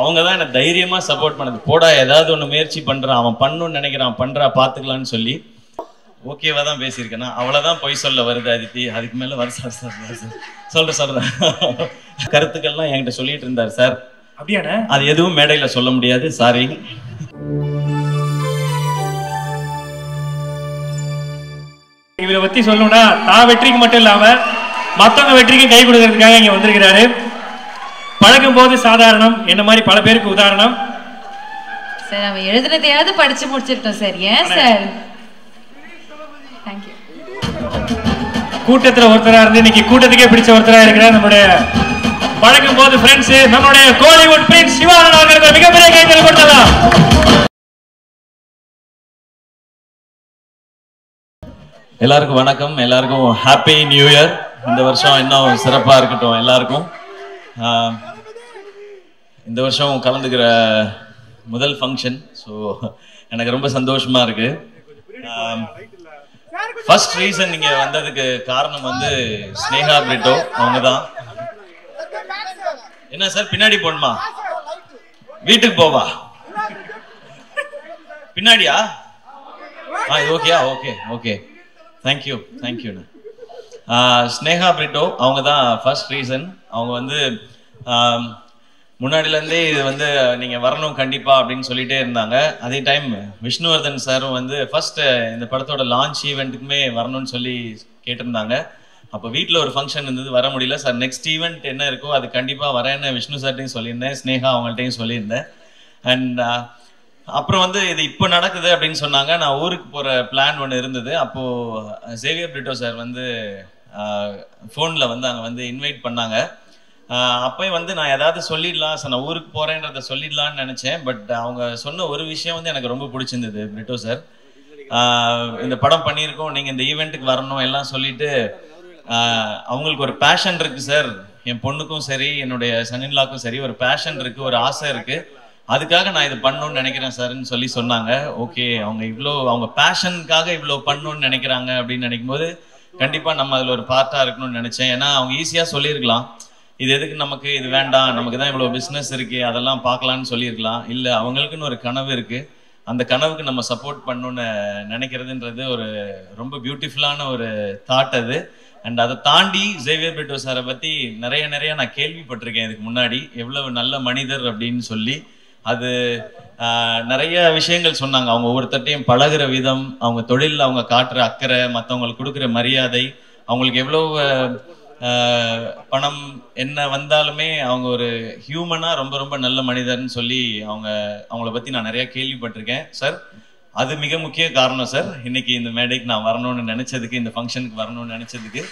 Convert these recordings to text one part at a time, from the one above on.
அவங்க தான் எனக்கு தைரியமா சப்போர்ட் பண்ணது. போடா ஏதாவது ஒன்று முயற்சி பண்றான், அவன் பண்ணணும்னு நினைக்கிறான், பண்றா பார்த்துக்கலான்னு சொல்லி ஓகேவா தான் பேசியிருக்கேன்னா அவ்வளோதான் பொய் சொல்ல வருது அதித்தி. அதுக்கு மேலே வர சொல்றேன் கருத்துக்கள்லாம் என்கிட்ட சொல்லிட்டு இருந்தார் சார். அப்படியாண்ணே? அது எதுவும் மேடையில் சொல்ல முடியாது, சாரி. இவரை பத்தி சொல்லணும்னா தான் வெற்றிக்கு மட்டும் இல்லாம மற்றவங்க வெற்றிக்கும் கை கொடுக்கறதுக்காக இங்க வந்திருக்கிறாரு. பழகும் போது சாதாரணம், என்ன மாதிரி பல பேருக்கு உதாரணம். சார் அவன் எழுதுனதையாவது படிச்சு முடிச்சிருக்கோம் சார். ஏன் சார்? தேங்க்யூ. கூட்டத்துல ஒருத்தரா இருந்து இன்னைக்கு கூட்டத்துக்கே பிடிச்ச ஒருத்தரா இருக்கிற நம்முடைய பழகும் போது ஃப்ரெண்ட்ஸ், நம்மளுடைய கோலிவுட் பிரின்ஸ் சிவானந்த் அவர்களுக்கு மிகப்பெரிய கைத்தறி கொடுத்தலாம். எல்லாருக்கும் வணக்கம், எல்லாருக்கும் ஹாப்பி நியூ இயர். இந்த வருஷம் இன்னும் சிறப்பாக இருக்கட்டும் எல்லாருக்கும். இந்த வருஷம் கலந்துக்கிற முதல் ஃபங்க்ஷன், ஸோ எனக்கு ரொம்ப சந்தோஷமா இருக்கு. ஃபர்ஸ்ட் ரீசன் நீங்க வந்ததுக்கு காரணம் வந்து ஸ்னேகா பிரிட்டோ அவங்க தான். என்ன சார் பின்னாடி போணுமா, வீட்டுக்கு போவா பின்னாடியா? ஓகேயா? ஓகே ஓகே, தேங்க்யூ தேங்க்யூண்ணா. ஸ்னேகா பிரிட்டோ அவங்க தான் ஃபர்ஸ்ட் ரீசன். அவங்க வந்து முன்னாடிலேருந்தே இது வந்து நீங்கள் வரணும் கண்டிப்பாக அப்படின்னு சொல்லிகிட்டே இருந்தாங்க. அதே டைம் விஷ்ணுவர்தன் சாரும் வந்து ஃபர்ஸ்ட் இந்த படத்தோட லான்ச் ஈவெண்ட்டுக்குமே வரணும்னு சொல்லி கேட்டிருந்தாங்க. அப்போ வீட்டில் ஒரு ஃபங்க்ஷன் இருந்தது, வர முடியல சார். நெக்ஸ்ட் ஈவெண்ட் என்ன இருக்கோ அது கண்டிப்பாக வரேன்னு விஷ்ணு சார்ட்டையும் சொல்லியிருந்தேன், ஸ்னேகா அவங்கள்ட்டையும் சொல்லியிருந்தேன். அண்ட் அப்புறம் வந்து இது இப்போ நடக்குது அப்படின்னு சொன்னாங்க. நான் ஊருக்கு போகிற பிளான் ஒன்று இருந்தது. அப்போது சேவியர் பிரிட்டோ சார் வந்து ஃபோனில் வந்து அங்கே வந்து இன்வைட் பண்ணாங்க. அப்போயும் வந்து நான் ஏதாவது சொல்லிடலாம் சார், நான் ஊருக்கு போகிறேன்றதை சொல்லிடலான்னு நினச்சேன். பட் அவங்க சொன்ன ஒரு விஷயம் வந்து எனக்கு ரொம்ப பிடிச்சிருந்தது. பிரிட்டோ சார், இந்த படம் பண்ணியிருக்கோம், நீங்கள் இந்த ஈவெண்ட்டுக்கு வரணும் எல்லாம் சொல்லிட்டு அவங்களுக்கு ஒரு பேஷன் இருக்குது சார். என் பொண்ணுக்கும் சரி என்னுடைய சன்னின்லாக்கும் சரி ஒரு பேஷன் இருக்குது, ஒரு ஆசை இருக்குது, அதுக்காக நான் இது பண்ணணும்னு நினைக்கிறேன் சார்ன்னு சொல்லி சொன்னாங்க. ஓகே, அவங்க பேஷனுக்காக இவ்வளோ பண்ணணும்னு நினைக்கிறாங்க அப்படின்னு நினைக்கும் போது கண்டிப்பாக நம்ம அதில் ஒரு பார்ட்டாக இருக்கணும்னு நினச்சேன். ஏன்னா அவங்க ஈஸியாக சொல்லியிருக்கலாம், இது எதுக்கு நமக்கு, இது வேண்டாம், நமக்கு தான் இவ்வளோ பிஸ்னஸ் இருக்குது, அதெல்லாம் பார்க்கலான்னு சொல்லியிருக்கலாம். இல்லை, அவங்களுக்குன்னு ஒரு கனவு இருக்குது, அந்த கனவுக்கு நம்ம சப்போர்ட் பண்ணணும்னு நினைக்கிறதுன்றது ஒரு ரொம்ப பியூட்டிஃபுல்லான ஒரு தாட் அது. அண்ட் அதை தாண்டி சேவியர் பிரிட்டோ சாரை பற்றி நிறைய நான் கேள்விப்பட்டிருக்கேன் இதுக்கு முன்னாடி, எவ்வளவு நல்ல மனிதர் அப்படின்னு சொல்லி. அது நிறைய விஷயங்கள் சொன்னாங்க. அவங்க ஒவ்வொருத்தட்டையும் பழகிற விதம், அவங்க தொழிலில் அவங்க காட்டுற அக்கறை, மற்றவங்களுக்கு கொடுக்குற மரியாதை, அவங்களுக்கு எவ்வளோ பணம் என்ன வந்தாலுமே அவங்க ஒரு ஹியூமனாக ரொம்ப நல்ல மனிதர்னு சொல்லி அவங்கள பற்றி நான் நிறையா கேள்விப்பட்டிருக்கேன் சார். அது மிக முக்கிய காரணம் சார் இன்னைக்கு இந்த மேடைக்கு நான் வரணும்னு நினச்சதுக்கு, இந்த ஃபங்க்ஷனுக்கு வரணும்னு நினச்சதுக்கு.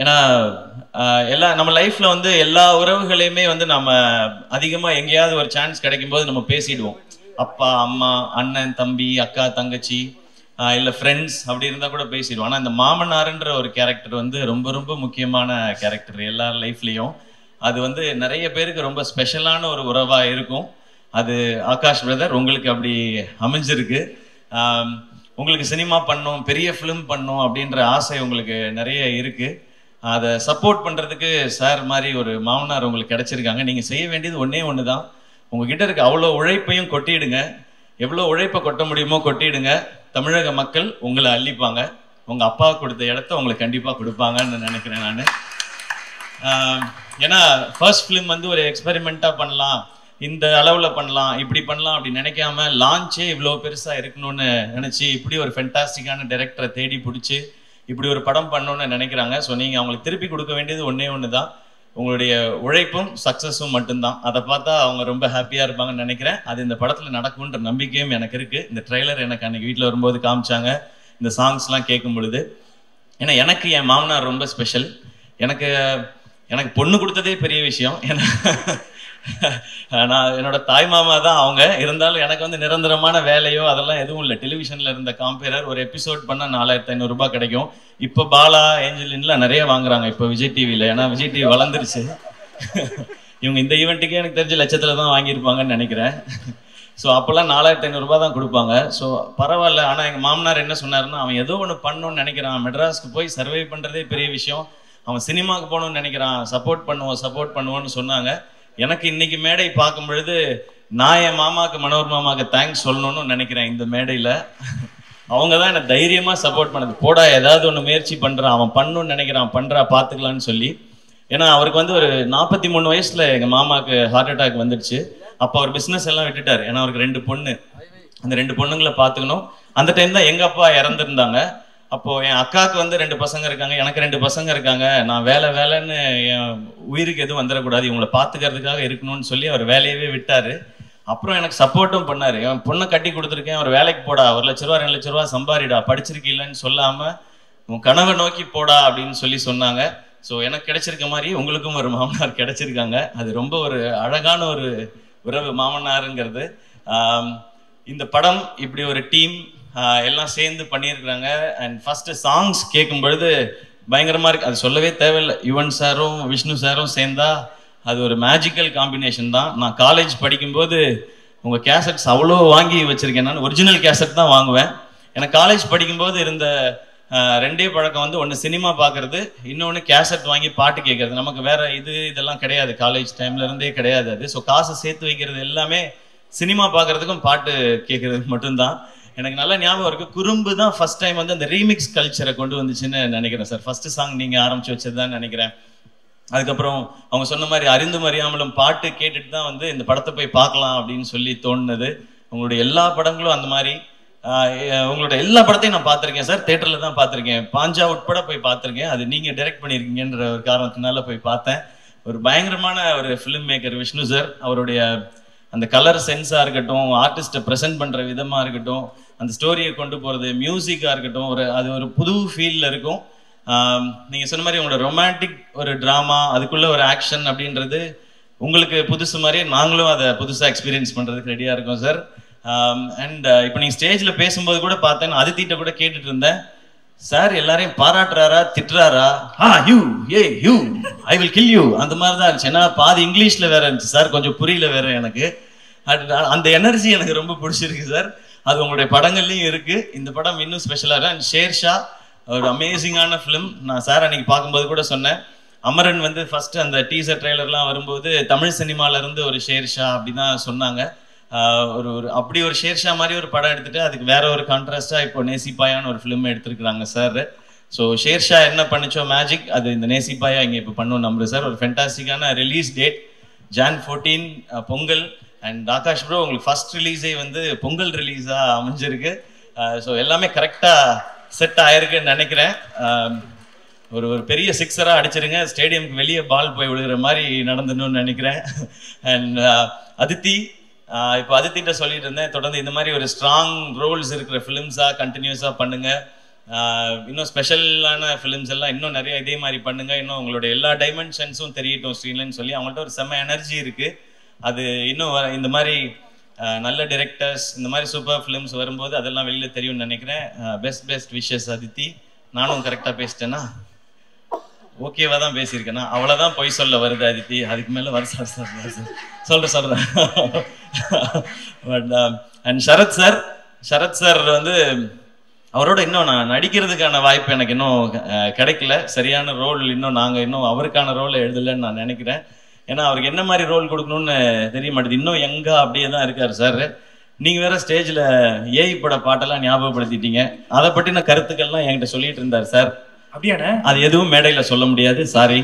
ஏன்னா நம்ம லைஃப்ல வந்து எல்லா உறவுகளையுமே வந்து நம்ம அதிகமாக எங்கேயாவது ஒரு சான்ஸ் கிடைக்கும் போது நம்ம பேசிடுவோம். அப்பா அம்மா, அண்ணன் தம்பி, அக்கா தங்கச்சி, இல்லை ஃப்ரெண்ட்ஸ் அப்படி இருந்தால் கூட பேசிடுவோம். ஆனால் இந்த மாமனாருன்ற ஒரு கேரக்டர் வந்து ரொம்ப முக்கியமான கேரக்டர் எல்லார் லைஃப்லேயும். அது வந்து நிறைய பேருக்கு ரொம்ப ஸ்பெஷலான ஒரு உறவாக இருக்கும். அது ஆகாஷ் பிரதர் உங்களுக்கு அப்படி அமைஞ்சிருக்கு. உங்களுக்கு சினிமா பண்ணணும், பெரிய ஃபிலிம் பண்ணணும் அப்படின்ற ஆசை உங்களுக்கு நிறைய இருக்குது. அதை சப்போர்ட் பண்ணுறதுக்கு சார் மாதிரி ஒரு மாமனார் உங்களுக்கு கிடைச்சிருக்காங்க. நீங்கள் செய்ய வேண்டியது ஒன்று தான், உங்ககிட்ட இருக்க அவ்வளோ உழைப்பையும் கொட்டிடுங்க. எவ்வளோ உழைப்பை கொட்ட முடியுமோ கொட்டிடுங்க. தமிழக மக்கள் உங்களை அள்ளிப்பாங்க. உங்கள் அப்பா கொடுத்த இடத்த உங்களுக்கு கண்டிப்பாக கொடுப்பாங்கன்னு நினைக்கிறேன் நான். ஏன்னா ஃபர்ஸ்ட் ஃபிலிம் வந்து ஒரு எக்ஸ்பெரிமெண்ட்டாக பண்ணலாம், இந்த அளவில் பண்ணலாம், இப்படி பண்ணலாம் அப்படி நினைக்காம லான்ச்சே இவ்வளோ பெருசாக இருக்கணும்னு நினச்சி இப்படி ஒரு ஃபென்டாஸ்டிக்கான டைரக்டரை தேடி பிடிச்சி இப்படி ஒரு படம் பண்ணணும்னு நினைக்கிறாங்க. ஸோ நீங்கள் அவங்களுக்கு திருப்பி கொடுக்க வேண்டியது ஒன்று தான், உங்களுடைய உழைப்பும் சக்ஸஸும் மட்டும்தான். அதை பார்த்தா அவங்க ரொம்ப ஹாப்பியாக இருப்பாங்கன்னு நினைக்கிறேன். அது இந்த படத்தில் நடக்கும்ன்ற நம்பிக்கையும் எனக்கு இருக்குது. இந்த ட்ரெய்லர் எனக்கு அன்றைக்கி வீட்டில் வரும்போது காமிச்சாங்க, இந்த சாங்ஸ்லாம் கேட்கும் பொழுது. ஏன்னா எனக்கு என் மாமனார் ரொம்ப ஸ்பெஷல். எனக்கு பொண்ணு கொடுத்ததே பெரிய விஷயம். ஏன்னா நான் என்னோட தாய் மாமா தான் அவங்க. இருந்தாலும் எனக்கு வந்து நிரந்தரமான வேலையோ அதெல்லாம் எதுவும் இல்லை. டெலிவிஷனில் இருந்த காம்பேரர் ஒரு எபிசோட் பண்ணால் 4500 ரூபாய் கிடைக்கும். இப்போ பாலா ஏஞ்சலின்லாம் நிறைய வாங்குறாங்க இப்போ விஜய் டிவியில். ஏன்னா விஜய் டிவி வளர்ந்துருச்சு. இவங்க இந்த ஈவெண்ட்டுக்கே எனக்கு தெரிஞ்ச லட்சத்தில் தான் வாங்கியிருப்பாங்கன்னு நினைக்கிறேன். ஸோ அப்போல்லாம் 4500 ரூபாய் தான் கொடுப்பாங்க. ஸோ பரவாயில்ல. ஆனால் எங்கள் மாமனார் என்ன சொன்னார்னா, அவன் ஏதோ ஒன்று பண்ணணும்னு நினைக்கிறான், மெட்ராஸ்க்கு போய் சர்வை பண்ணுறதே பெரிய விஷயம், அவன் சினிமாவுக்கு போகணும்னு நினைக்கிறான், சப்போர்ட் பண்ணுவோன்னு சொன்னாங்க. எனக்கு இன்னைக்கு மேடை பார்க்கும் பொழுது நான் என் மாமாவுக்கு, மனோர் மாமாவுக்கு தேங்க்ஸ் சொல்லணும்னு நினைக்கிறேன். இந்த மேடையில் அவங்க தான் என்னை தைரியமாக சப்போர்ட் பண்ணது. போடா ஏதாவது ஒன்று முயற்சி பண்ணுறான், அவன் பண்ணணும்னு நினைக்கிறான், பண்ணுறா பார்த்துக்கலான்னு சொல்லி. ஏன்னா அவருக்கு வந்து ஒரு 43 வயசில் எங்கள் மாமாவுக்கு ஹார்ட் அட்டாக் வந்துடுச்சு. அப்போ அவர் பிஸ்னஸ் எல்லாம் விட்டுட்டார். ஏன்னா அவருக்கு 2 பொண்ணு, அந்த 2 பொண்ணுங்களை பார்த்துக்கணும். அந்த டைம் தான் எங்கள் அப்பா இறந்துருந்தாங்க. அப்போது என் அக்காவுக்கு வந்து 2 பசங்க இருக்காங்க, எனக்கு 2 பசங்க இருக்காங்க. நான் வேலைன்னு என் உயிருக்கு எதுவும் வந்துடக்கூடாது, இவங்களை பார்த்துக்கிறதுக்காக இருக்கணும்னு சொல்லி அவர் வேலையவே விட்டார். அப்புறம் எனக்கு சப்போர்ட்டும் பண்ணார். என் பொண்ணை கட்டி கொடுத்துருக்கேன், அவர் வேலைக்கு போடா, 1 லட்ச ரூபா 2 லட்ச ரூபா சம்பாரிடா, படிச்சிருக்கீங்கன்னு சொல்லாமல் உன் கனவை நோக்கி போடா அப்படின்னு சொல்லி சொன்னாங்க. ஸோ எனக்கு கிடைச்சிருக்க மாதிரி உங்களுக்கும் ஒரு மாமனார் கிடைச்சிருக்காங்க. அது ரொம்ப ஒரு அழகான ஒரு உறவு மாமனாருங்கிறது. இந்த படம் இப்படி ஒரு டீம் எல்லாம் சேர்ந்து பண்ணியிருக்கிறாங்க. அண்ட் ஃபஸ்ட்டு சாங்ஸ் கேட்கும் பொழுது பயங்கரமாக இருக்குது. அது சொல்லவே தேவையில்லை. யுவன் சாரும் விஷ்ணு சாரும் சேர்ந்தா அது ஒரு மேஜிக்கல் காம்பினேஷன் தான். நான் காலேஜ் படிக்கும்போது உங்கள் கேசட்ஸ் அவ்வளோ வாங்கி வச்சுருக்கேன். நான் ஒரிஜினல் கேசட் தான் வாங்குவேன். எனக்கு காலேஜ் படிக்கும்போது இருந்த 2 பழக்கம் வந்து, ஒன்று சினிமா பார்க்குறது, இன்னொன்று கேசட் வாங்கி பாட்டு கேட்குறது. நமக்கு வேறு இதெல்லாம் கிடையாது, காலேஜ் டைம்லேருந்தே கிடையாது அது. ஸோ காசை சேர்த்து வைக்கிறது எல்லாமே சினிமா பார்க்குறதுக்கும் பாட்டு கேட்குறதுக்கு மட்டும்தான். எனக்கு நல்ல ஞாபகம் இருக்குது. குறும்பு தான் ஃபஸ்ட் டைம் வந்து அந்த ரீமிக்ஸ் கல்ச்சரை கொண்டு வந்துச்சுன்னு நினைக்கிறேன் சார். ஃபஸ்ட்டு சாங் நீங்கள் ஆரம்பித்து வச்சது தான் நினைக்கிறேன். அதுக்கப்புறம் அவங்க சொன்ன மாதிரி அறிந்தும் அறியாமலும் பாட்டு கேட்டுட்டு தான் வந்து இந்த படத்தை போய் பார்க்கலாம் அப்படின்னு சொல்லி தோணுனது. உங்களுடைய எல்லா படங்களும் அந்த மாதிரி. உங்களோட எல்லா படத்தையும் நான் பார்த்துருக்கேன் சார், தேட்டரில் தான் பார்த்துருக்கேன். பாஞ்சா உட்பட போய் பார்த்துருக்கேன். அது நீங்கள் டைரக்ட் பண்ணியிருக்கீங்கன்ற ஒரு காரணத்தினால போய் பார்த்தேன். ஒரு பயங்கரமான ஒரு ஃபிலிம் மேக்கர் விஷ்ணு சார். அவருடைய அந்த கலர் சென்ஸாக இருக்கட்டும், ஆர்டிஸ்ட்டை ப்ரெசென்ட் பண்ணுற விதமாக இருக்கட்டும், அந்த ஸ்டோரியை கொண்டு போகிறது, மியூசிக்காக இருக்கட்டும், அது ஒரு புது ஃபீலில் இருக்கும். நீங்கள் சொன்ன மாதிரி உங்களோட ரொமான்டிக் ஒரு ட்ராமா, அதுக்குள்ளே ஒரு ஆக்ஷன் அப்படின்றது உங்களுக்கு புதுசு மாதிரி நாங்களும் அதை புதுசாக எக்ஸ்பீரியன்ஸ் பண்ணுறதுக்கு ரெடியாக இருக்கோம் சார். அண்ட் இப்போ நீங்கள் ஸ்டேஜில் பேசும்போது கூட பார்த்தேன், அதித்திட்ட கூட கேட்டுட்டு இருந்தேன், சார் எல்லாரையும் பாராட்டுறாரா திட்டுறாரா? You I will kill you அந்த மாதிரி தான் இருந்துச்சு. ஏன்னா பாதி இங்கிலீஷில் வேற இருந்துச்சு சார், கொஞ்சம் புரியல வேற எனக்கு. அந்த எனர்ஜி எனக்கு ரொம்ப பிடிச்சிருக்கு சார். அது உங்களுடைய படங்கள்லையும் இருக்குது. இந்த படம் இன்னும் ஸ்பெஷலாக இருக்கு. அண்ட் ஷேர்ஷா ஒரு அமேசிங்கான ஃபிலிம். நான் சார் அன்னைக்கு பார்க்கும்போது கூட சொன்னேன், அமரன் வந்து ஃபர்ஸ்ட் அந்த டீசர் ட்ரெய்லர்லாம் வரும்போது தமிழ் சினிமாலேருந்து ஒரு ஷேர்ஷா அப்படி தான் சொன்னாங்க. ஒரு அப்படி ஒரு ஷேர்ஷா மாதிரி ஒரு படம் எடுத்துட்டு அதுக்கு வேற ஒரு கான்ட்ராஸ்டாக இப்போ நேசிப்பாயான்னு ஒரு ஃபிலிம் எடுத்துருக்குறாங்க சார். ஸோ ஷேர்ஷா என்ன பண்ணிச்சோ மேஜிக், அது இந்த நேசிப்பாயா இங்கே இப்போ பண்ணும் நம்புறேன் சார். ஒரு ஃபென்டாஸ்டிக்கான release date Jan 14 Pongal. And Akash bro உங்களுக்கு ஃபர்ஸ்ட் ரிலீஸே வந்து பொங்கல் ரிலீஸாக அமைஞ்சிருக்கு. ஸோ எல்லாமே கரெக்டாக செட் ஆயிருக்குன்னு நினைக்கிறேன். ஒரு பெரிய சிக்ஸராக அடிச்சிருங்க, ஸ்டேடியம்க்கு வெளியே பால் போய் விழுகிற மாதிரி நடந்துடணும்னு நினைக்கிறேன். அண்ட் அதித்தி, இப்போ அதித்திட்ட சொல்லிட்டு இருந்தேன், தொடர்ந்து இந்த மாதிரி ஒரு ஸ்ட்ராங் ரோல்ஸ் இருக்கிற ஃபிலிம்ஸாக கண்டினியூஸாக பண்ணுங்க. இன்னும் ஸ்பெஷலான ஃபிலிம்ஸ் எல்லாம் இன்னும் நிறைய இதே மாதிரி பண்ணுங்க. இன்னும் உங்களோட எல்லா டைமென்ஷன்ஸும் தெரியட்டும் ஸ்க்ரீன்லன்னு சொல்லி அவங்கள்ட்ட ஒரு செம்ம எனர்ஜி இருக்குது. அது இன்னும் இந்த மாதிரி நல்ல டிரெக்டர்ஸ், இந்த மாதிரி சூப்பர் ஃபிலிம்ஸ் வரும்போது அதெல்லாம் வெளியில் தெரியும்னு நினைக்கிறேன். Best wishes Aditi. நானும் கரெக்டாக பேசிட்டேன்னா ஓகேவா தான் பேசியிருக்கேன்னா? அவ்வளோதான் பொய் சொல்ல வருது அதித்தி, அதுக்கு மேலே வர சொல்கிறேன். பட் அண்ட் சரத் சார் வந்து அவரோட இன்னும் நான் நடிக்கிறதுக்கான வாய்ப்பு எனக்கு இன்னும் கிடைக்கல. சரியான ரோல் இன்னும் அவருக்கான ரோலை எழுதலைன்னு நான் நினைக்கிறேன். ஏன்னா அவருக்கு என்ன மாதிரி ரோல் கொடுக்கணும்னு தெரிய மாட்டேது. இன்னும் எங்கே அப்படியே தான் இருக்கார் சார். நீங்கள் வேற ஸ்டேஜில் ஏஐ பட பாட்டெல்லாம் ஞாபகப்படுத்திட்டீங்க. அதை பற்றின கருத்துக்கள்லாம் என்கிட்ட சொல்லிட்டு இருந்தார் சார். அப்படியாண்ணே? அது எதுவும் மேடையில் சொல்ல முடியாது, சாரி.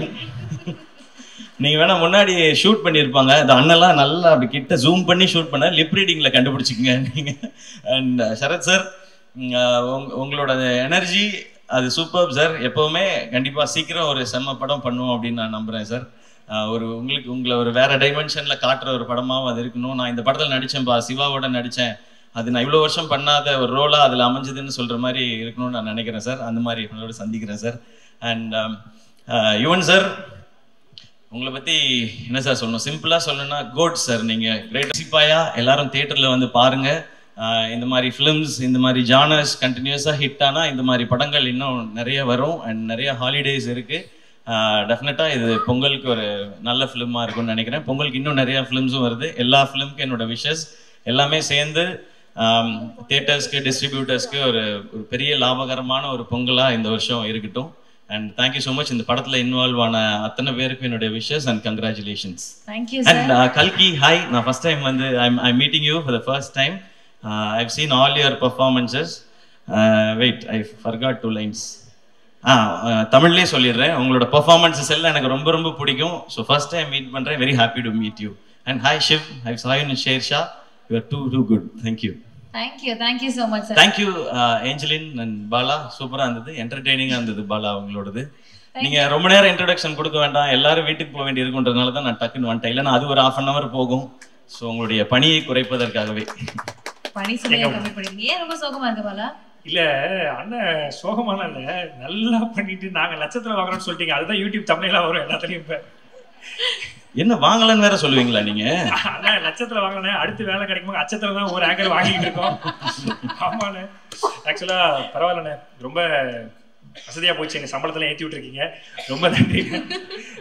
நீங்கள் வேணா முன்னாடி ஷூட் பண்ணியிருப்பாங்க, இந்த அண்ணெல்லாம் நல்லா அப்படி கிட்ட ஜூம் பண்ணி ஷூட் பண்ண லிப் ரீடிங்கில் கண்டுபிடிச்சிக்கங்க நீங்கள். அண்ட் சரத் சார், உங்களோட எனர்ஜி அது சூப்பர் சார். எப்போவுமே கண்டிப்பாக சீக்கிரம் ஒரு செம்ம படம் பண்ணுவோம் அப்படின்னு நான் நம்புகிறேன் சார். உங்களை ஒரு வேற டைமென்ஷனில் காட்டுற ஒரு படமாகவும் அது இருக்கணும். நான் இந்த படத்தில் நடித்தேன்ப்பா, சிவாவோட நடித்தேன், அது நான் இவ்வளோ வருஷம் பண்ணாத ஒரு ரோலாக அதில் அமைஞ்சதுன்னு சொல்கிற மாதிரி இருக்கணும்னு நான் நினைக்கிறேன் சார். அந்த மாதிரி உங்களோட சந்திக்கிறேன் சார். அண்ட் யுவன் சார், உங்களை பற்றி என்ன சார் சொல்லணும்? சிம்பிளாக சொல்லணும்னா கோட் சார். நீங்கள் கிரேட் சிப்பாயா எல்லாரும் தியேட்டரில் வந்து பாருங்கள். இந்த மாதிரி ஃபிலிம்ஸ், இந்த மாதிரி ஜானர்ஸ் கண்டினியூஸாக ஹிட் ஆனால் இந்த மாதிரி படங்கள் இன்னும் நிறைய வரும். அண்ட் நிறைய ஹாலிடேஸ் இருக்குது. டெஃபினட்டாக இது பொங்கலுக்கு ஒரு நல்ல ஃபிலிமாக இருக்கும்னு நினைக்கிறேன். பொங்கலுக்கு இன்னும் நிறையா ஃபிலிம்ஸும் வருது. எல்லா ஃபிலிமுக்கும் என்னோட விஷஸ் எல்லாமே சேர்ந்து தியேட்டர்ஸ்க்கு, டிஸ்ட்ரிபியூட்டர்ஸ்க்கு ஒரு பெரிய லாபகரமான ஒரு பொங்கலாக இந்த வருஷம் இருக்கட்டும். And thank you so much. இந்த படத்தில் இன்வால்வ் ஆன அத்தனை பேருக்கும் என்னுடைய wishes and congratulations. Thank you and கல்கி, ஹாய். நான் ஃபர்ஸ்ட் டைம் வந்து I meeting you for the first time. I've seen all your performances. Wait, I forgot 2 lines. தமிழ்லேயே சொல்லிடுறேன். உங்களோட பர்ஃபார்மன்ஸஸ் எல்லாம் எனக்கு ரொம்ப ரொம்ப பிடிக்கும். ஸோ ஃபர்ஸ்ட் டைம் மீட் பண்ணுறேன். Very happy to meet you. And hi Shiv, I saw you in Shersha. You are too good. Thank you. Thank you so much sir. Thank you Angeline and Bala. சூப்பராக இருந்தது, என்டர்டெய்னிங்காக இருந்தது பாலா அவங்களோடது. நீங்கள் ரொம்ப நேரம் இன்ட்ரடக்ஷன் கொடுக்க வேண்டாம், எல்லாரும் வீட்டுக்கு போக வேண்டி இருக்குன்றதுனால தான் நான் டக்குன்னு வந்துட்டேன். இல்லைன்னா அது ஒரு 1/2 hour போகும். ஸோ உங்களுடைய பணியை குறைப்பதற்காகவே. பணி சுமையை கம்மி பண்ணி. ஏன் ரொம்ப சோகமா இருக்கு பாலா? இல்ல அண்ணன் சோகமான இல்ல, நல்லா பண்ணிட்டு நாங்க லட்சத்துல வாங்குறோம்னு சொல்லிட்டீங்க. அதுதான் யூடியூப் தமிழ்ல வரும் எல்லாத்துலயும். இப்ப என்ன வாங்கலன்னு வேற சொல்லுவீங்களா நீங்க? அண்ணா லட்சத்துல வாங்கினேன், அடுத்து வேலை கிடைக்கும் அச்சத்துல தான் ஒரு ஆங்கர் வாங்கிட்டு இருக்கோம். ஆமாண்ணே, ஆக்சுவலா பரவாயில்லண்ணே, ரொம்ப வசதியா போச்சு. எங்க சம்பளத்துல ஏற்றி விட்டுருக்கீங்க, ரொம்ப நன்றி.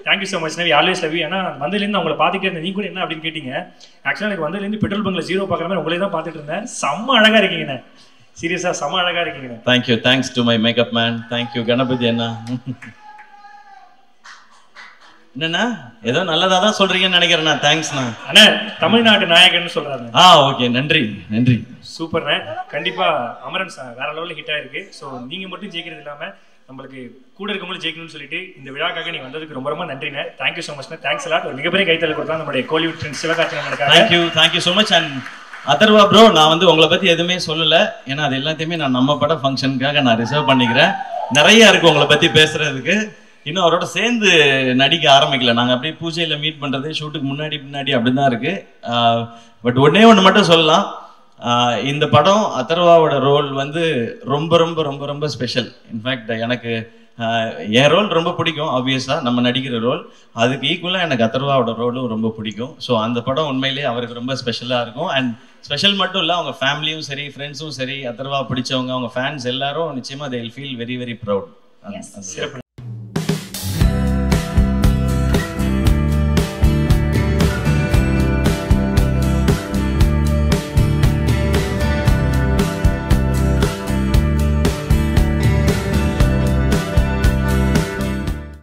Thank you so much. We always love you. ஏன்னா வந்ததுலேருந்து அவங்களை பார்த்துட்டே இருந்தேன். நீ கூட என்ன அப்படின்னு கேட்டீங்க. ஆக்சுவலாக எனக்கு வந்ததுலேருந்து பெட்ரோல் பங்க்ல 0 பார்க்குற மாதிரி உங்களே தான் பார்த்துட்டு இருந்தேன். செம்ம அழகா இருக்கீங்கண்ணே, சீரியஸா செம்ம அழகா இருக்கீங்க. Thank you. Thanks to my makeup man. Thank you Ganapathi அண்ணா. என்னண்ணா ஏதோ நல்லதா தான் சொல்றீங்கன்னு நினைக்கிறேண்ணா. தேங்க்ஸ்ண்ணா. அண்ணா தமிழ்நாட்டு நாயகன்னு சொல்றாரு. ஓகே, நன்றி நன்றி. சூப்பர்ண்ணே. கண்டிப்பா அமரன் சார் வேற லெவலில் ஹிட் ஆயிருக்கு. ஸோ நீங்க மட்டும் ஜெயிக்கிறது இல்லாம நம்மளுக்கு கூட இருக்கும்போது ஜெயிக்கணும்னு சொல்லிட்டு இந்த விழாக்காக நீ வந்ததுக்கு ரொம்ப ரொம்ப நன்றிண்ணே. தேங்க்யூ ஸோ மச்ண்ணே. Thanks a lot. ஒரு மிகப்பெரிய கைத்தல் கொடுத்தா நம்மளுடைய கோலிவுட் ஃப்ரெண்ட்ஸ் சிவகார்த்திகேயன் நடக்காங்க. Thank you so much. And Atharvaa bro, நான் வந்து உங்களை பத்தி எதுவுமே சொல்லல. ஏன்னா அது எல்லாத்தையுமே நான் நம்ம பட ஃபங்க்ஷனுக்காக நான் ரிசர்வ் பண்ணிக்கிறேன். நிறைய இருக்கு உங்களை பத்தி பேசுறதுக்கு. இன்னும் அவரோட சேர்ந்து நடிக்க ஆரம்பிக்கல. நாங்கள் அப்படியே பூஜையில் மீட் பண்ணுறது ஷூட்டுக்கு முன்னாடி அப்படி தான் இருக்கு. பட் ஒன்று மட்டும் சொல்லலாம். இந்த படம் அதர்வாவோட ரோல் வந்து ரொம்ப ரொம்ப ரொம்ப ரொம்ப ஸ்பெஷல். இன்ஃபேக்ட் எனக்கு என் ரோல் ரொம்ப பிடிக்கும். ஆப்வியஸாக நம்ம நடிக்கிற ரோல், அதுக்கு ஈக்குவலாக எனக்கு அதர்வாவோட ரோலும் ரொம்ப பிடிக்கும். ஸோ அந்த படம் உண்மையிலேயே அவருக்கு ரொம்ப ஸ்பெஷலாக இருக்கும். அண்ட் ஸ்பெஷல் மட்டும் இல்லை, அவங்க ஃபேமிலியும் சரி, ஃப்ரெண்ட்ஸும் சரி, அதர்வா பிடிச்சவங்க, அவங்க ஃபேன்ஸ் எல்லாரும் நிச்சயமாக they will feel very very proud.